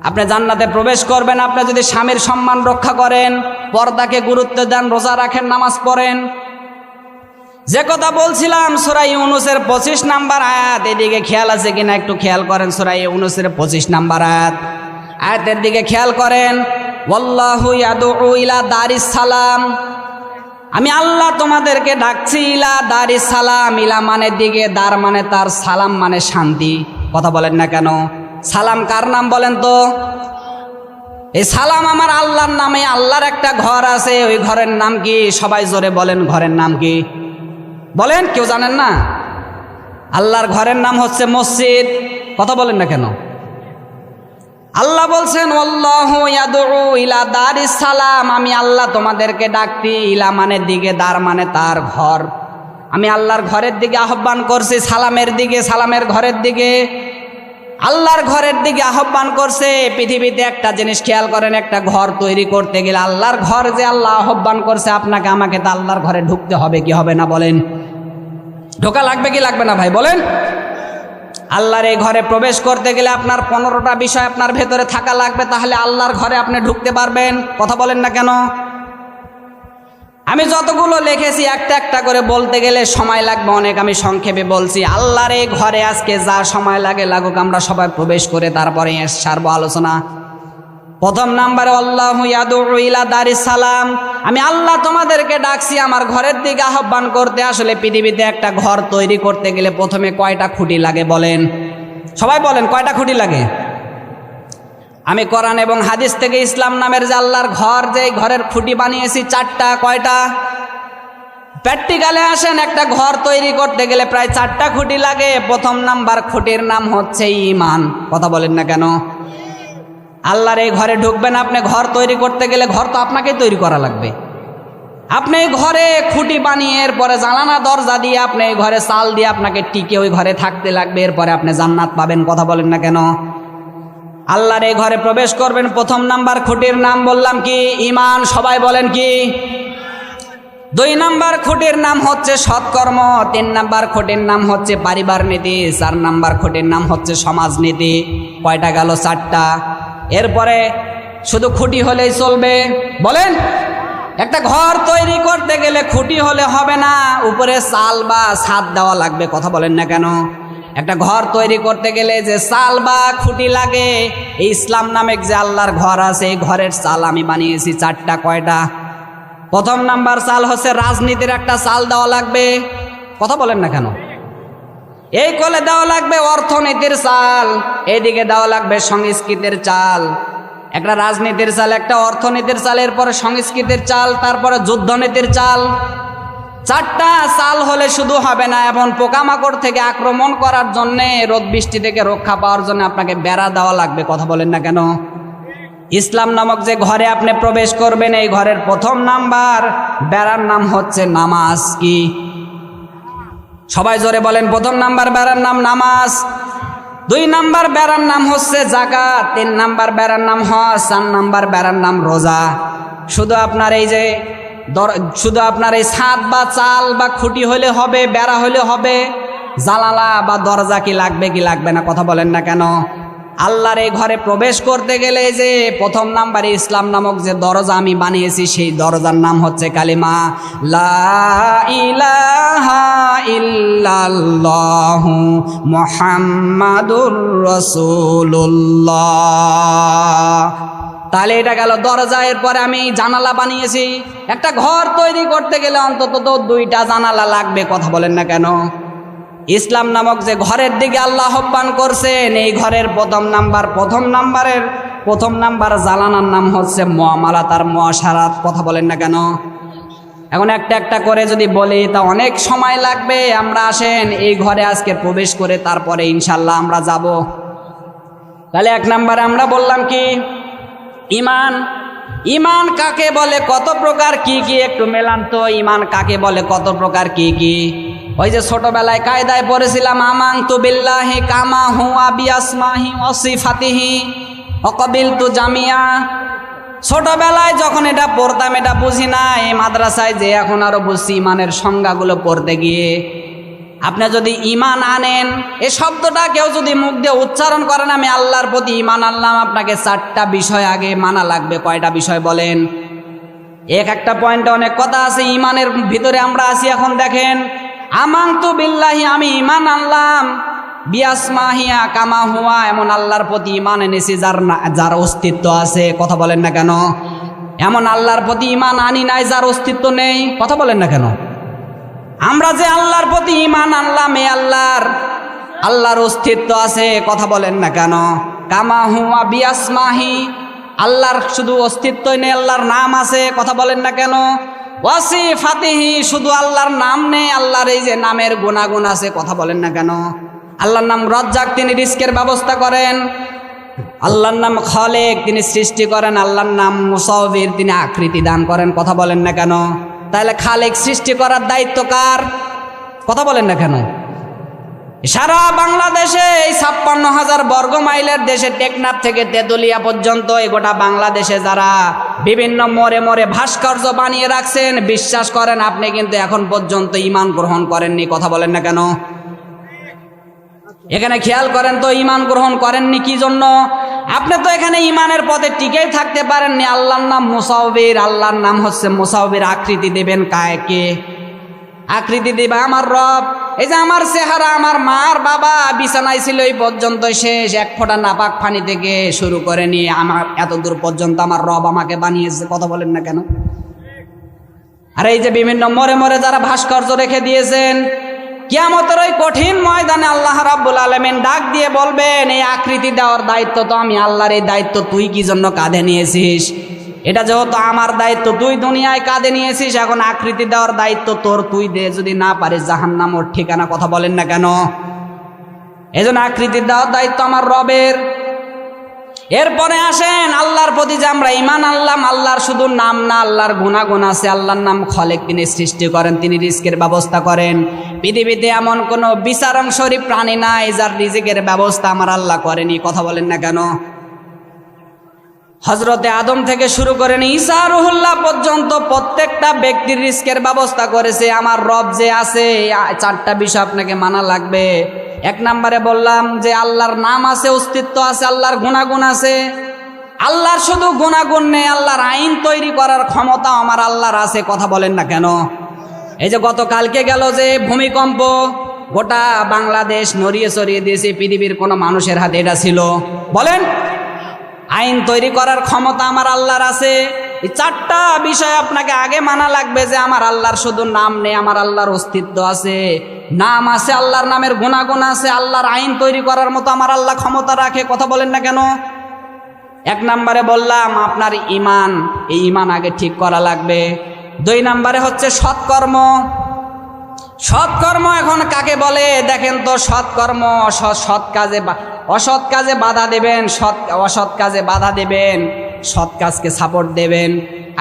S2: আপনি জান্নাতে প্রবেশ করবেন আপনি যদি স্বামীর সম্মান রক্ষা করেন, পর্দাকে গুরুত্ব দেন, রোজা রাখেন, নামাজ পড়েন। যে কথা বলছিলাম সূরা ইউনূসের 25 নাম্বার আয়াত, এদিকে খেয়াল আছে কিনা একটু খেয়াল করেন। সূরা ইউনূসের 25 নাম্বার আয়াতের দিকে খেয়াল করেন। ওয়াল্লাহু ইয়াদউ ইলা দারিস সালাম, আমি আল্লাহ তোমাদেরকে ডাকছি ইলা দারিস সালাম। ইলা মানে দিকে, দার মানে তার, সালাম মানে শান্তি, কথা বলেন না কেন? সালাম কার নাম বলেন তো? এই সালাম আমার আল্লাহর নামে। আল্লাহর একটা ঘর আছে, ওই ঘরের নাম কি? সবাই জোরে বলেন, ঘরের নাম কি বলেন? কেউ জানেন না? আল্লাহর ঘরের নাম হচ্ছে মসজিদ, কথা বলেন না কেন? আল্লাহ বলছেন আল্লাহু ইয়াদউ ইলা দারিস সালাম, আমি আল্লাহ তোমাদেরকে ডাকতি, ইলা মানে দিকে, দার মানে তার, ঘর। আমি আল্লাহর ঘরের দিকে আহ্বান করছি, সালামের দিকে, সালামের ঘরের দিকে, আল্লাহর ঘরের দিকে আহ্বান করছে। পৃথিবীতে একটা জিনিস খেয়াল করেন, একটা ঘর তৈরি করতে গেলে আল্লাহর ঘর যে আল্লাহ আহ্বান করছে আপনাকে আমাকে, তা আল্লাহর ঘরে ঢুকতে হবে কি হবে না বলেন? ঢোকা লাগবে কি লাগবে না ভাই বলেন? আল্লাহর এই ঘরে প্রবেশ করতে গেলে আপনার 15টা বিষয় আপনার ভেতরে থাকা লাগবে, তাহলে আল্লাহর ঘরে আপনি ঢুকতে পারবেন, কথা বলেন না কেন? আমি যতগুলো লিখেছি একটা একটা করে বলতে গেলে সময় লাগবে অনেক, আমি সংক্ষেপে বলছি। আল্লাহর এই ঘরে আজকে যা সময় লাগে লাগুক, আমরা সবাই প্রবেশ করে তারপরে সারবো আলোচনা। প্রথম নাম্বারে আল্লাহু ইয়াদউ ইলা দারিস সালাম, আমি আল্লাহ তোমাদেরকে ডাকছি আমার ঘরের দিকে আহ্বান করতে। আসলে পৃথিবীতে একটা ঘর তৈরি করতে গেলে প্রথমে কয়টা খুঁটি লাগে বলেন? সবাই বলেন কয়টা খুঁটি লাগে? আমি কোরআন এবং হাদিস থেকে ইসলাম নামের যে আল্লাহর ঘর, যে ঘরের খুঁটি বানিয়েছি 4টা। কয়টা? প্র্যাকটিক্যালে আসেন, একটা ঘর তৈরি করতে গেলে প্রায় 4টা খুঁটি লাগে। প্রথম নাম্বার খুঁটির নাম হচ্ছে ঈমান। কথা বলেন না কেন? আল্লাহর এই ঘরে ঢুকবেন আপনি, ঘর তৈরি করতে গেলে ঘর তো আপনাকেই তৈরি করা লাগবে। আপনি এই ঘরে খুঁটি বানিয়ে এরপরে জানালা দরজা দিয়ে আপনি এই ঘরে চাল দিয়ে আপনাকে টিকে ওই ঘরে থাকতে লাগবে, এরপরে আপনি জান্নাত পাবেন। কথা বলেন না কেন? আল্লাহর এই ঘরে প্রবেশ করবেন, প্রথম নাম্বার খুঁটির নাম বললাম কি? ঈমান। সবাই বলেন কি? 2 নাম্বার খুঁটির নাম হচ্ছে সৎকর্ম। 3 নাম্বার খুঁটির নাম হচ্ছে পরিবার নীতি। 4 নাম্বার খুঁটির নাম হচ্ছে সমাজনীতি। কয়টা গেল? 4টা। এরপরে শুধু খুঁটি হলেই চলবে? বলেন, একটা ঘর তৈরি করতে গেলে খুঁটি হলে হবে না, উপরে চাল বা ছাদ দেওয়া লাগবে। কথা বলেন না কেন? একটা ঘর তৈরি করতে গেলে যে চাল বা খুঁটি লাগে, এই ইসলাম নামে যে আল্লাহর ঘর আছে, এই ঘরের চাল আমি বানিয়েছি 4টা। কয়টা? প্রথম নাম্বার চাল হচ্ছে রাজনীতির একটা চাল দেওয়া লাগবে। কথা বলেন না কেন? এই কোলে দেওয়া লাগবে অর্থনীতির চাল, এইদিকে দেওয়া লাগবে সংস্কৃতির চাল। একটা রাজনীতির চাল, একটা অর্থনীতির চাল, এরপরে সংস্কৃতির চাল, তারপরে যুদ্ধনীতির চাল। 4টা চাল হলে শুধু হবে না, এবং পোকামাকড় থেকে আক্রমণ করার জন্য, রোদ বৃষ্টি থেকে রক্ষা পাওয়ার জন্য আপনাকে বেড়া দেওয়া লাগবে। কথা বলেন না কেন? ইসলাম নামক যে ঘরে আপনি প্রবেশ করবেন, এই ঘরের প্রথম নাম্বার বেড়ার নাম হচ্ছে নামাজ। কি? সবাই জোরে বলেন। প্রথম নাম্বার বেড়ার নাম নামাজ। 2 নাম্বার বেড়ার নাম হচ্ছে যাকাত। 3 নাম্বার বেড়ার নাম হজ। 4 নাম্বার বেড়ার নাম রোজা। শুধু আপনার এই ছাদ বা চাল বা খুঁটি হলে হবে, বেড়া হলে হবে? জানালা বা দরজা কি লাগবে কি লাগবে না? কথা বলেন না কেন? আল্লাহর এই ঘরে প্রবেশ করতে গেলে যে প্রথম নাম্বারে ইসলাম নামক যে দরজা আমি বানিয়েছি, সেই দরজার নাম হচ্ছে কালিমা লা ইলাহা ইল্লাল্লাহু মুহাম্মাদুর রাসূলুল্লাহ। তাহলে এটা গেল দরজা। এরপরে আমি জানালা বানিয়েছি। একটা ঘর তৈরি করতে গেলে অন্তত 2টা জানালা লাগবে। কথা বলেন না কেন? ইসলাম নামক যে ঘরের দিকে আল্লাহ আহ্বান করছেন, এই ঘরের প্রথম নাম্বার জানালার নাম হচ্ছে মুআমালাত আর মুআশারাত। কথা বলেন না কেন? এখন একটা একটা করে যদি বলি তা অনেক সময় লাগবে। আমরা আসেন এই ঘরে আজকে প্রবেশ করে তারপরে ইনশাল্লাহ আমরা যাব। তাহলে 1 নাম্বারে আমরা বললাম কি? ঈমান। ঈমান কাকে বলে, কত প্রকার, কি কি একটু মেলান তো। ঈমান কাকে বলে, কত প্রকার, কি কি? ওই যে ছোটবেলায় কায়দায় পড়েছিলাম, আমানতু বিল্লাহি কামা হুয়া বিআসমাহি ওয়া সিফাতিহি ওয়া ক্বাবিলতু জামিয়া। ছোটবেলায় যখন এটা পড়তাম এটা বুঝি না, এই মাদ্রাসায় যে এখন আরো বুঝছি ঈমানের সংজ্ঞাগুলো পড়তে গিয়ে। আপনি যদি ঈমান আনেন, এই শব্দটা কেউ যদি মুখ দিয়ে উচ্চারণ করেন, আমি আল্লাহর প্রতি ঈমান আনলাম, আপনাকে 4টা বিষয় আগে মানা লাগবে। কয়টা বিষয় বলেন? একটা পয়েন্টে অনেক কথা আছে। ঈমানের ভিতরে আমরা আছি। এখন দেখেন, আমানতু বিল্লাহি, আমি ঈমান আনলাম, বিআসমাহিয়া কামা হুয়া, এমন আল্লাহর প্রতি ঈমান এনেছি যার অস্তিত্ব আছে। কথা বলেন না কেন? এমন আল্লাহর প্রতি ঈমান আনি নাই যার অস্তিত্ব নেই। কথা বলেন না কেন? আমরা যে আল্লাহর প্রতি ঈমান আনলাম, এই আল্লাহর অস্তিত্ব আছে। কথা বলেন না কেন? কামা হুয়া বিআসমাহি, আল্লাহর শুধু অস্তিত্বই নেই, আল্লাহর নাম আছে। কথা বলেন না কেন? ওয়াসিফাতিহি, শুধু আল্লাহর নাম নেই, আল্লাহর এই যে নামের গুণাগুণ আছে। কথা বলেন না কেন? আল্লাহর নাম রাজ্জাক, তিনি রিজকের ব্যবস্থা করেন। আল্লাহর নাম খালেক, তিনি সৃষ্টি করেন। আল্লাহর নাম মুসাউবির, তিনি আকৃতি দান করেন। কথা বলেন না কেন? তাহলে খালেক, সৃষ্টি করার দায়িত্ব কার? কথা বলেন না কেন? সারা বাংলাদেশে এই 56,000 বর্গ মাইলের দেশে, টেকনাফ থেকে তেতুলিয়া পর্যন্ত এই গোটা বাংলাদেশে যারা বিভিন্ন মোড়ে মোড়ে ভাস্কর্য বানিয়ে রাখছেন, বিশ্বাস করেন আপনি কিন্তু এখন পর্যন্ত ঈমান গ্রহণ করেননি। কথা বলেন না কেন? এখানে খেয়াল করেন তো, ঈমান গ্রহণ করেননি কি জন্য? আপনি তো এখানে ঈমানের পথে টিকেই থাকতে পারেননি। আল্লাহর নাম মুসাউবির, আল্লাহর নাম হচ্ছে মুসাউবির। আকৃতি দেবেন কাকে? আকৃতি দেবে আমার রব। এই যে আমার চেহারা, আমার মার বাবা বিছানায় ছিল এই পর্যন্ত শেষ, 1 ফোঁটা নাপাক পানি থেকে শুরু করে নিয়ে আমার এত দূর পর্যন্ত আমার রব আমাকে বানিয়েছে। কথা বলেন না কেন? আর এই যে বিভিন্ন মোড়ে মোড়ে যারা ভাস্কর্য রেখে দিয়েছেন, কিয়ামতের ওই কঠিন ময়দানে আল্লাহ রাব্বুল আলামিন ডাক দিয়ে বলবেন, এই আকৃতি দেওয়ার দায়িত্ব তো আমি আল্লাহর, এই দায়িত্ব তুই কি জন্য কাঁধে নিয়েছিস? এটা যেহেতু আমার দায়িত্ব, তুই দুনিয়ায় কাঁধে নিয়েছিস, এখন আকৃতি দেওয়ার দায়িত্ব তোর, তুই দে। যদি না পারিস জাহান্নাম ওর ঠিকানা। কথা বলেন না কেন? এজন্য আকৃতি দেওয়ার দায়িত্ব আমার রবের। এরপরে আসেন আল্লাহর প্রতি যে আমরা ঈমান আনলাম, আল্লাহর শুধু নাম না, আল্লাহর গুণাগুণ আছে। আল্লাহর নাম খলেক, তিনি সৃষ্টি করেন, তিনি রিজকের ব্যবস্থা করেন। পৃথিবীতে এমন কোনো বিচারংশরী প্রাণী নাই যার রিজিকের ব্যবস্থা আমার আল্লাহ করেনি। কথা বলেন না কেন? হযরতে আদম থেকে শুরু করেন ঈসা রুহুল্লাহ পর্যন্ত প্রত্যেকটা ব্যক্তির রিজকের ব্যবস্থা করেছে আমার রব যে আছে। চারটা বিষয় আপনাকে মানা লাগবে। এক নম্বরে বললাম যে আল্লাহর নাম আছে, অস্তিত্ব আছে, আল্লাহর গুণাগুণ আছে। আল্লাহর শুধু গুণাগুণ নেই, আল্লাহর আইন তৈরি করার ক্ষমতা আমার আল্লাহর আছে। কথা বলেন না কেন? এই যে গতকালকে গেল যে ভূমিকম্প, গোটা বাংলাদেশ নড়িয়ে চড়িয়ে দিয়েছে, পৃথিবীর কোনো মানুষের হাতে এটা ছিল? বলেন। আইন তৈরি করার ক্ষমতা আমার আল্লাহর আছে। এই চারটা বিষয় আপনাকে আগে মানা লাগবে যে আমার আল্লাহর শুধু নাম নেই, আমার আল্লাহর অস্তিত্ব আছে, নাম আছে, আল্লাহর নামের গুণাগুণ আছে, আল্লাহর আইন তৈরি করার মতো আমার আল্লাহ ক্ষমতা রাখে। কথা বলেন না কেন? এক নম্বরে বললাম আপনার ঈমান, এই ঈমান আগে ঠিক করা লাগবে। দুই নম্বরে হচ্ছে সৎকর্ম। সৎকর্ম এখন কাকে বলে দেখেন তো? সৎকর্ম, সৎ কাজে, অসৎ কাজে বাধা দেবেন, অসৎ কাজে বাধা দেবেন, সৎ কাজকে সাপোর্ট দেবেন।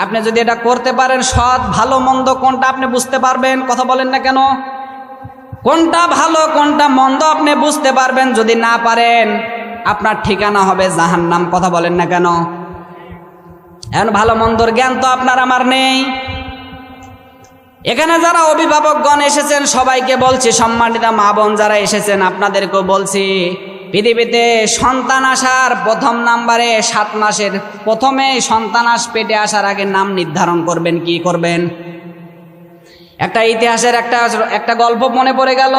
S2: আপনি যদি এটা করতে পারেন, সৎ ভালো মন্দ কোনটা আপনি বুঝতে পারবেন। কথা বলেন না কেন? কোনটা ভালো কোনটা মন্দ আপনি বুঝতে পারবেন। যদি না পারেন আপনার ঠিকানা হবে জাহান্নাম। কথা বলেন না কেন? এখন ভালো মন্দর জ্ঞান তো আপনার আমার নেই। এখানে যারা অভিভাবকগণ এসেছেন সবাইকে বলছি, সম্মানিত মা বোন যারা এসেছেন আপনাদেরকেও বলছি, পৃথিবীতে সন্তান আসার প্রথম নাম্বারে 7 মাসের প্রথমে সন্তান পেটে আসার আগে নাম নির্ধারণ করবেন। কি করবেন? একটা ইতিহাসের একটা গল্প মনে পড়ে গেল।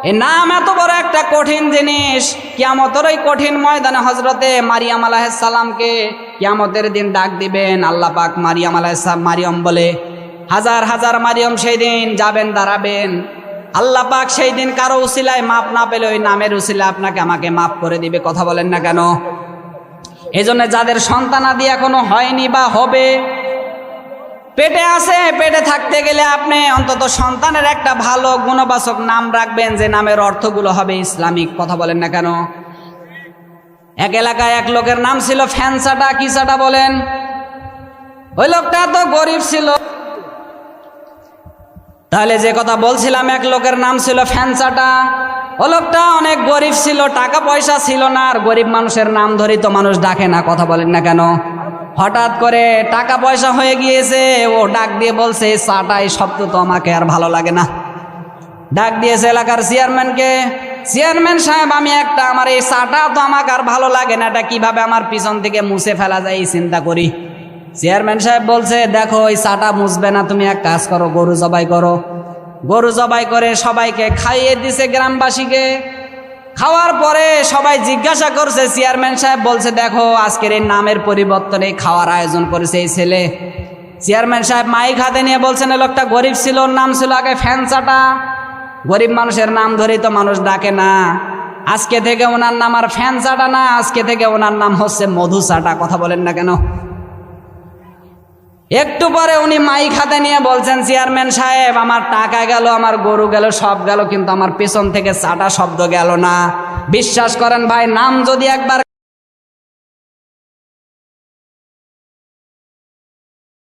S2: এই নাম এত বড় একটা কঠিন জিনিস। কিয়ামতের ওই কঠিন ময়দানে হযরতে মারিয়াম আলাইহিস সালামকে কিয়ামতের দিন ডাক দিবেন আল্লাহ পাক। মারিয়াম আলাইহিস সালাম মারিয়াম বলে, হাজার হাজার মারিয়াম সেই দিন যাবেন, দাঁড়াবেন। আল্লাহ পাক সেই দিন কারো উসিলায় মাপ না পেলে ওই নামের উসিলায় আপনাকে আমাকে মাফ করে দিবে। কথা বলেন না কেন? এই জন্য যাদের সন্তানাদি এখনো হয়নি বা হবে, পেটে আছে, পেটে থাকতে গেলে আপনি অন্তত সন্তানের একটা ভালো গুণবাচক নাম রাখবেন, যে নামের অর্থগুলো হবে ইসলামিক। কথা বলেন না কেন? এক এলাকায় এক লোকের নাম ছিল ফ্যানসাটা। কি সাটা বলেন? ওই লোকটা তো গরিব ছিল। তাহলে যে কথা বলছিলাম, এক লোকের নাম ছিল ফ্যানসাটা। ও লোকটা অনেক গরিব ছিল, টাকা পয়সা ছিল না। আর গরিব মানুষের নাম ধরি তো মানুষ ডাকে না। কথা বলেন না কেন? হঠাৎ করে টাকা পয়সা হয়ে গিয়েছে, ও ডাক দিয়ে বলছে এই চাটা, এই শব্দ তো আমাকে আর ভালো লাগে না। ডাক দিয়েছে এলাকার চেয়ারম্যানকে, চেয়ারম্যান সাহেব আমি আমার এই চাটা তো আমাকে আর ভালো লাগে না, এটা কিভাবে আমার পিছন থেকে মুছে ফেলা যায় এই চিন্তা করি। চেয়ারম্যান সাহেব বলছে দেখো এই চাটা মুছবে না, তুমি এক কাজ করো, গরু জবাই করো। গরু জবাই করে সবাইকে খাইয়ে দিছে, গ্রামবাসীকে। খাওয়ার পরে সবাই জিজ্ঞাসা করছে, চেয়ারম্যান সাহেব বলছে দেখো আজকের এই নামের পরিবর্তনে খাওয়ার আয়োজন করেছে এই ছেলে। চেয়ারম্যান সাহেব মাইক হাতে নিয়ে বলছেন এই লোকটা গরিব ছিল, ওর নাম ছিল আগে ফ্যানসাটা। গরিব মানুষের নাম ধরেই তো মানুষ ডাকে না। আজকে থেকে ওনার নাম আর ফ্যানসাটা না, আজকে থেকে ওনার নাম হচ্ছে মধুসাটা। কথা বলেন না কেন? একটু পরে উনি মাইক হাতে নিয়ে বলছেন চেয়ারম্যান সাহেব আমার টাকা গেল, আমার গরু গেল, সব গেল, কিন্তু আমার পেছন থেকে চাটা শব্দ গেল না। বিশ্বাস করেন ভাই, নাম যদি একবার